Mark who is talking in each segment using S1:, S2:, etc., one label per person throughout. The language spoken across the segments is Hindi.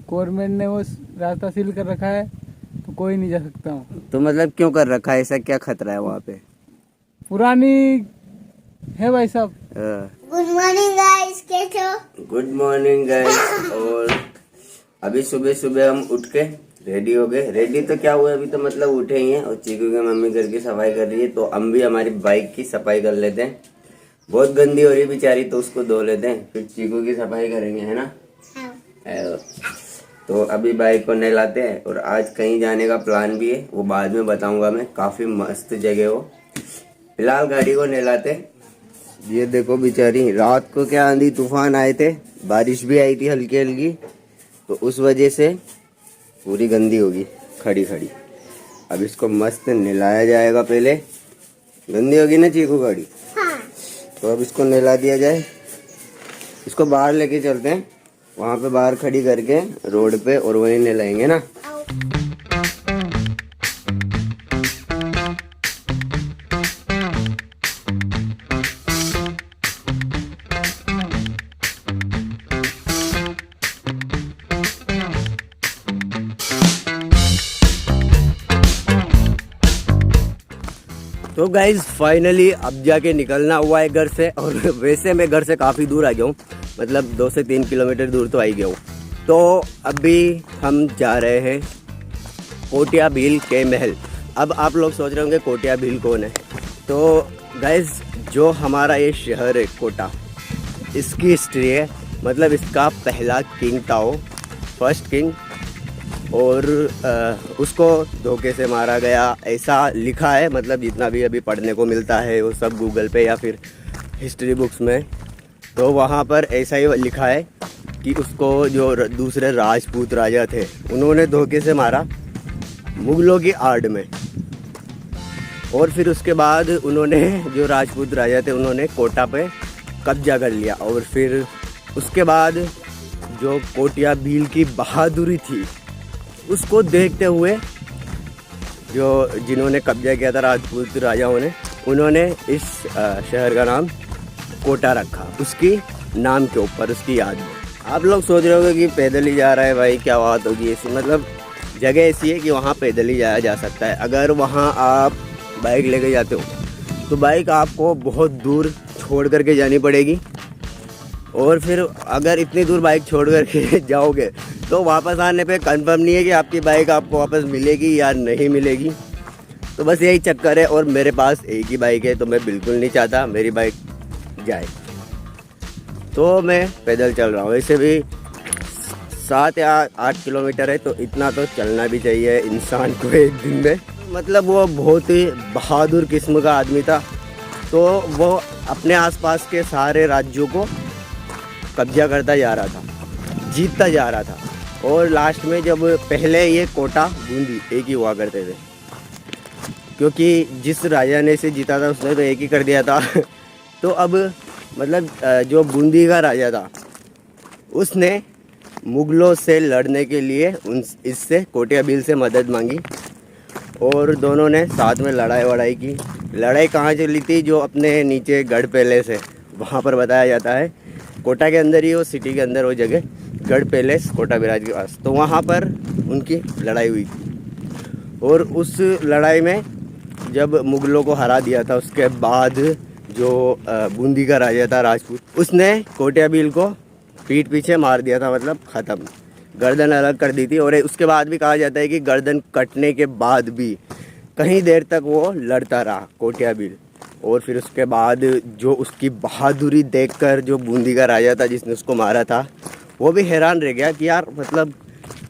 S1: गवर्नमेंट ने वो रास्ता सील कर रखा है तो कोई नहीं जा सकता।
S2: तो मतलब क्यों कर रखा है, ऐसा क्या खतरा है वहाँ पे?
S1: पुरानी है भाई साहब।
S3: गुड मॉर्निंग गाइस, कैसे हो?
S2: Good morning guys. और अभी सुबह सुबह हम उठ के रेडी हो गए। रेडी तो क्या हुआ, अभी तो मतलब उठे ही हैं। और चीकू की मम्मी घर की सफाई कर रही है, तो हम भी हमारी बाइक की सफाई कर लेते हैं। बहुत गंदी हो रही है बेचारी, तो उसको धो लेते हैं, फिर चीकू की सफाई करेंगे, है ना? हाँ। तो अभी बाइक को नहलाते हैं। और आज कहीं जाने का प्लान भी है, वो बाद में बताऊंगा मैं। काफी मस्त जगह हो। फिलहाल गाड़ी को नहलाते हैं। ये देखो बेचारी, रात को क्या आंधी तूफान आए थे, बारिश भी आई थी हल्की हल्की, तो उस वजह से पूरी गंदी होगी खड़ी खड़ी। अब इसको मस्त नहलाया जाएगा। पहले गंदी होगी ना चीकू गाड़ी,
S3: हाँ।
S2: तो अब इसको नहला दिया जाए। इसको बाहर लेके चलते हैं, वहां पे बाहर खड़ी करके रोड पे, और वहीं नहलाएंगे ना। तो गाइज फाइनली अब जाके निकलना हुआ है घर से। और वैसे मैं घर से काफ़ी दूर आ गया हूँ, मतलब 2 से 3 किलोमीटर दूर तो आ ही गया हूँ। तो अभी हम जा रहे हैं कोटिया भील के महल। अब आप लोग सोच रहे होंगे कोटिया भील कौन है। तो गाइज जो हमारा ये शहर है कोटा, इसकी हिस्ट्री है, मतलब इसका पहला किंग था वो, फर्स्ट किंग। और उसको धोखे से मारा गया, ऐसा लिखा है। मतलब जितना भी अभी पढ़ने को मिलता है वो सब गूगल पे या फिर हिस्ट्री बुक्स में, तो वहाँ पर ऐसा ही लिखा है कि उसको जो दूसरे राजपूत राजा थे उन्होंने धोखे से मारा मुगलों की आड़ में। और फिर उसके बाद उन्होंने, जो राजपूत राजा थे, उन्होंने कोटा पे कब्जा कर लिया। और फिर उसके बाद जो कोटिया भील की बहादुरी थी उसको देखते हुए जो जिन्होंने कब्जा किया था राजपूत राजाओं ने, उन्होंने इस शहर का नाम कोटा रखा, उसकी नाम के ऊपर, उसकी याद में। आप लोग सोच रहे होंगे कि पैदल ही जा रहा है भाई, क्या बात होगी ऐसी। मतलब जगह ऐसी है कि वहाँ पैदल ही जाया जा सकता है। अगर वहाँ आप बाइक लेके जाते हो तो बाइक आपको बहुत दूर छोड़ करके जानी पड़ेगी। और फिर अगर इतनी दूर बाइक छोड़ करके जाओगे तो वापस आने पे कंफर्म नहीं है कि आपकी बाइक आपको वापस मिलेगी या नहीं मिलेगी। तो बस यही चक्कर है। और मेरे पास एक ही बाइक है, तो मैं बिल्कुल नहीं चाहता मेरी बाइक जाए, तो मैं पैदल चल रहा हूँ। वैसे भी 7 या 8 किलोमीटर है, तो इतना तो चलना भी चाहिए इंसान को एक दिन में। मतलब वो बहुत ही बहादुर किस्म का आदमी था, तो वो अपने आसपास के सारे राज्यों को कब्जा करता जा रहा था, जीतता जा रहा था। और लास्ट में जब पहले ये कोटा बूंदी एक ही हुआ करते थे, क्योंकि जिस राजा ने इसे जीता था उसने तो एक ही कर दिया था। तो अब मतलब जो बूंदी का राजा था उसने मुगलों से लड़ने के लिए इससे कोटिया भील से मदद मांगी। और दोनों ने साथ में लड़ाई की। लड़ाई कहाँ चली थी, जो अपने नीचे गढ़ पैलेस है वहाँ पर बताया जाता है। कोटा के अंदर ही, वो सिटी के अंदर वो जगह गढ़ पैलेस कोटा बिराज के पास, तो वहाँ पर उनकी लड़ाई हुई थी। और उस लड़ाई में जब मुगलों को हरा दिया था, उसके बाद जो बूंदी का राजा था राजपूत, उसने कोटिया भील को पीठ पीछे मार दिया था, मतलब ख़त्म, गर्दन अलग कर दी थी। और उसके बाद भी कहा जाता है कि गर्दन कटने के बाद भी कहीं देर तक वो लड़ता रहा कोटिया भील। और फिर उसके बाद जो उसकी बहादुरी देखकर जो बूंदी का राजा था जिसने उसको मारा था, वो भी हैरान रह गया कि यार मतलब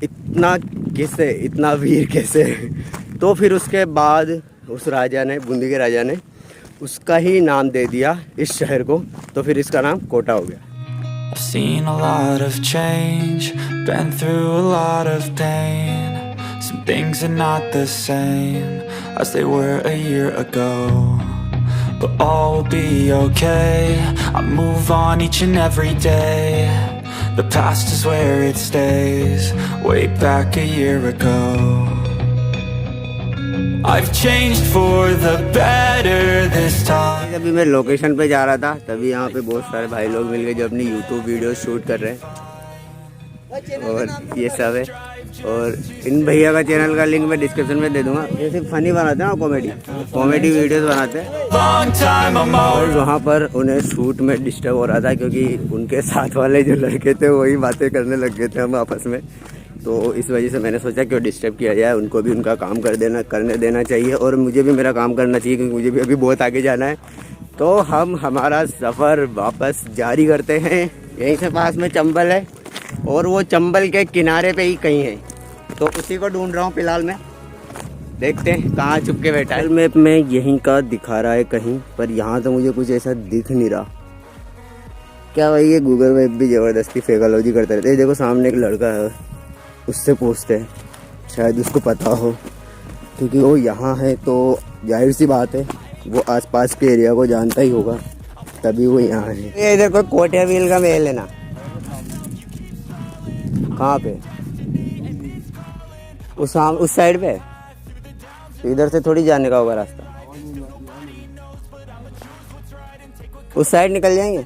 S2: इतना कैसे, इतना वीर कैसे। तो फिर उसके बाद उस राजा ने, बूंदी के राजा ने, उसका ही नाम दे दिया इस शहर को। तो फिर इसका नाम कोटा हो गया।
S4: I've seen a lot of change, been through a lot of pain. Some things are not the same as they were a year ago, but all will be okay. I move on each and every day. The past is where it stays, way back a year ago. I've changed for the better this time.
S2: अभी मैं लोकेशन पे जा रहा था, तभी यहाँ पे बहुत सारे भाई लोग मिल गए जो अपनी YouTube वीडियो शूट कर रहे हैं। और ये सब है। और इन भैया का चैनल का लिंक मैं डिस्क्रिप्शन में दे दूंगा। ये सिर्फ फनी बनाते हैं, कॉमेडी वीडियोस बनाते हैं। और वहाँ पर उन्हें शूट में डिस्टर्ब हो रहा था क्योंकि उनके साथ वाले जो लड़के थे वही बातें करने लग गए थे हम आपस में। तो इस वजह से मैंने सोचा क्यों डिस्टर्ब किया जाए, उनको भी उनका काम करने देना चाहिए और मुझे भी मेरा काम करना चाहिए क्योंकि मुझे भी अभी बहुत आगे जाना है। तो हम हमारा सफ़र वापस जारी करते हैं। यहीं से पास में चंबल है और वो चंबल के किनारे पे ही कहीं है, तो उसी को ढूंढ रहा हूँ फिलहाल मैं। देखते हैं कहाँ छुप के बैठा है। मैप में यहीं का दिखा रहा है कहीं, पर यहाँ तो मुझे कुछ ऐसा दिख नहीं रहा। क्या भाई, ये गूगल मैप भी ज़बरदस्ती फेकलॉजी करते रहते हैं। देखो सामने एक लड़का है, उससे पूछते हैं, शायद उसको पता हो क्योंकि वो यहाँ है तो जाहिर सी बात है वो आसपास के एरिया को जानता ही होगा, तभी वो यहाँ है। ये इधर कोई कोटिया व्हील का महल है ना, कहाँ पे? उस साइड पे, तो इधर से थोड़ी जाने का होगा रास्ता, उस साइड निकल जाएंगे।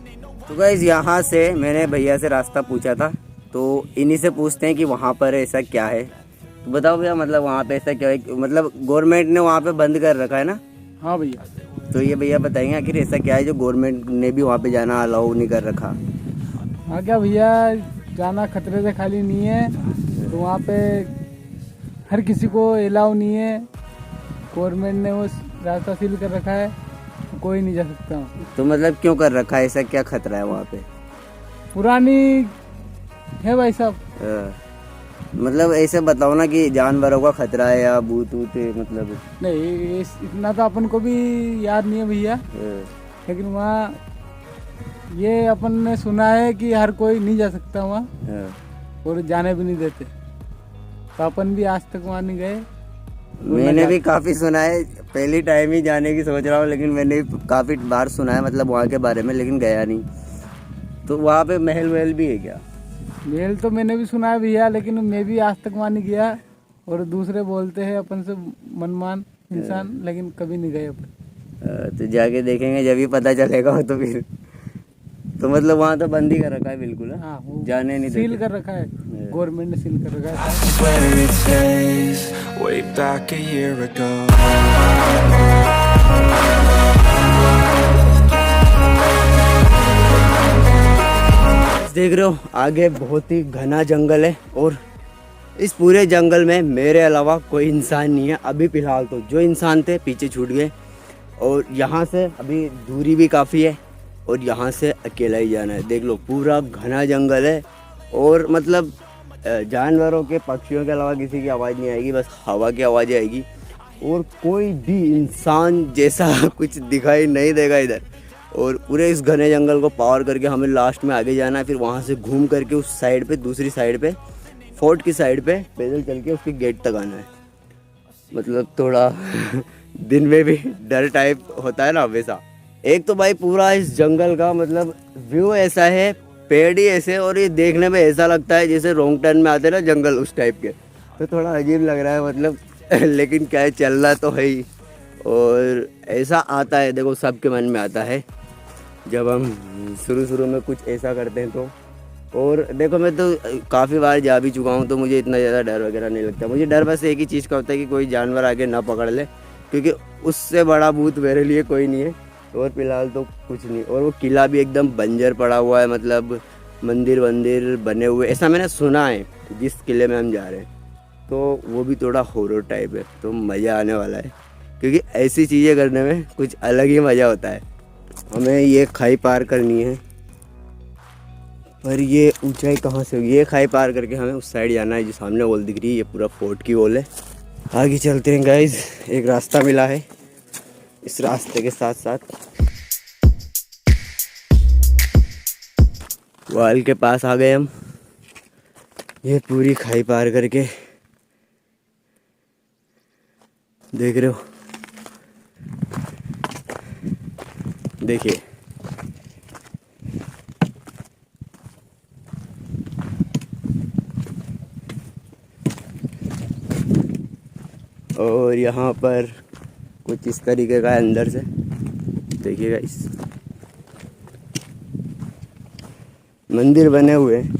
S2: तो गाइस यहाँ से मैंने भैया से रास्ता पूछा था, तो इन्हीं से पूछते हैं कि वहाँ पर ऐसा क्या है। तो बताओ भैया, मतलब वहाँ पे ऐसा क्या है, मतलब गवर्नमेंट ने वहाँ पे बंद कर रखा है ना?
S1: हाँ भैया।
S2: तो ये भैया बताएंगे आखिर ऐसा क्या है जो गवर्नमेंट ने भी वहाँ पे जाना अलाउ नहीं कर रखा?
S1: हाँ क्या भैया, जाना खतरे से खाली नहीं है, तो वहाँ पे हर किसी को अलाउ नहीं है। गवर्नमेंट ने वो रास्ता सील कर रखा है, तो कोई नहीं जा सकता।
S2: तो मतलब क्यों कर रखा है, ऐसा क्या खतरा है वहाँ पे?
S1: पुरानी है भाई साहब।
S2: मतलब ऐसे बताओ ना कि जानवरों का खतरा है या भूत वूत है, मतलब
S1: नहीं इतना तो अपन को भी याद नहीं है भैया, लेकिन वहाँ ये अपन ने सुना है कि हर कोई नहीं जा सकता वहाँ और जाने भी नहीं देते, तो अपन भी आज तक वहाँ नहीं गए।
S2: मैंने भी काफ़ी सुना है, पहली टाइम ही जाने की सोच रहा हूँ, लेकिन मैंने काफ़ी बार सुना है मतलब वहाँ के बारे में, लेकिन गया नहीं। तो वहाँ पे महल वहल भी है क्या?
S1: महल तो मैंने भी सुना है भैया, लेकिन मैं भी आज तक वहाँ नहीं गया, और दूसरे बोलते हैं अपन से मनमान इंसान, लेकिन कभी नहीं गए अपन।
S2: तो जाके देखेंगे जब ही पता चलेगा। तो फिर तो मतलब वहाँ तो बंद ही कर रखा है बिल्कुल?
S1: हाँ,
S2: जाने नहीं
S1: सील कर रखा है, गवर्नमेंट ने सील कर रखा है।
S4: Where it stays, way back a year ago.
S2: देख रहे हो आगे बहुत ही घना जंगल है, और इस पूरे जंगल में मेरे अलावा कोई इंसान नहीं है अभी फिलहाल। तो जो इंसान थे पीछे छूट गए, और यहाँ से अभी दूरी भी काफ़ी है, और यहाँ से अकेला ही जाना है। देख लो पूरा घना जंगल है, और मतलब जानवरों के, पक्षियों के अलावा किसी की आवाज़ नहीं आएगी, बस हवा की आवाज़ आएगी, और कोई भी इंसान जैसा कुछ दिखाई नहीं देगा इधर। और पूरे इस घने जंगल को पार करके हमें लास्ट में आगे जाना है, फिर वहाँ से घूम करके उस साइड पे, दूसरी साइड पे, फोर्ट की साइड पे पैदल चल के उसके गेट तक आना है। मतलब थोड़ा दिन में भी डर टाइप होता है ना वैसा। एक तो भाई पूरा इस जंगल का मतलब व्यू ऐसा है, पेड़ ही ऐसे, और ये देखने में ऐसा लगता है जैसे रॉन्ग टर्न में आते हैं ना जंगल, उस टाइप के। तो थोड़ा अजीब लग रहा है मतलब लेकिन क्या है, चलना तो है ही। और ऐसा आता है, देखो सबके मन में आता है जब हम शुरू में कुछ ऐसा करते हैं तो। और देखो मैं तो काफ़ी बार जा भी चुका हूँ, तो मुझे इतना ज़्यादा डर वगैरह नहीं लगता। मुझे डर बस एक ही चीज़ का होता है कि कोई जानवर आके ना पकड़ ले, क्योंकि उससे बड़ा भूत मेरे लिए कोई नहीं है। और फिलहाल तो कुछ नहीं। और वो किला भी एकदम बंजर पड़ा हुआ है, मतलब मंदिर वंदिर बने हुए, ऐसा मैंने सुना है जिस किले में हम जा रहे हैं। तो वो भी थोड़ा हॉरर टाइप है, तो मज़ा आने वाला है, क्योंकि ऐसी चीज़ें करने में कुछ अलग ही मज़ा होता है। हमें ये खाई पार करनी है, पर ये ऊंचाई कहाँ से होगी? ये खाई पार करके हमें उस साइड जाना है, जो सामने वॉल दिख रही है, ये पूरा फोर्ट की वॉल है। आगे चलते हैं गाइज, एक रास्ता मिला है, इस रास्ते के साथ साथ वॉल के पास आ गए हम। ये पूरी खाई पार करके, देख रहे हो, देखिए और यहाँ पर कुछ इस तरीके का है अंदर से, देखिएगा। इस मंदिर बने हुए हैं,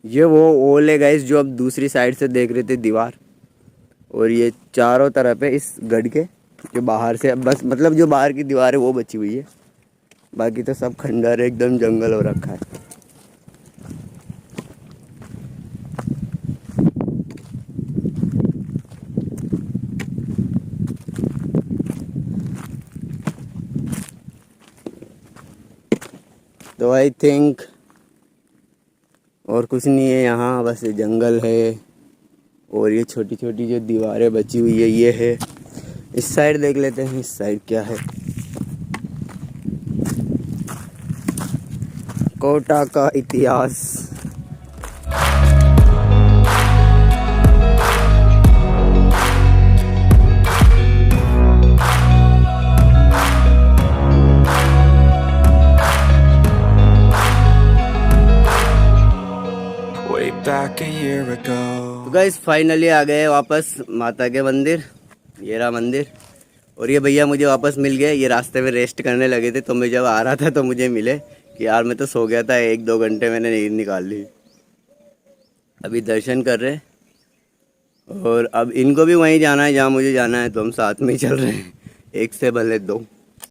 S2: ये वो ओल है गाइस जो अब दूसरी साइड से देख रहे थे दीवार, और ये चारों तरफ है इस गढ़ के, जो बाहर से बस मतलब जो बाहर की दीवार है वो बची हुई है, बाकी तो सब खंडर है, एकदम जंगल हो रखा है। तो आई थिंक और कुछ नहीं है यहाँ, बस ये जंगल है और ये छोटी छोटी जो दीवारें बची हुई है ये है। इस साइड देख लेते हैं, इस साइड क्या है। कोटा का इतिहास।
S4: way back a year ago.
S2: तो गाइस फाइनली आ गए वापस माता के मंदिर, ये रहा मंदिर। और ये भैया मुझे वापस मिल गए, ये रास्ते में रेस्ट करने लगे थे, तो मैं जब आ रहा था तो मुझे मिले कि यार मैं तो सो गया था, 1-2 घंटे मैंने नींद निकाल ली। अभी दर्शन कर रहे और अब इनको भी वहीं जाना है जहाँ मुझे जाना है, तो हम साथ में ही चल रहे हैं, एक से भले दो।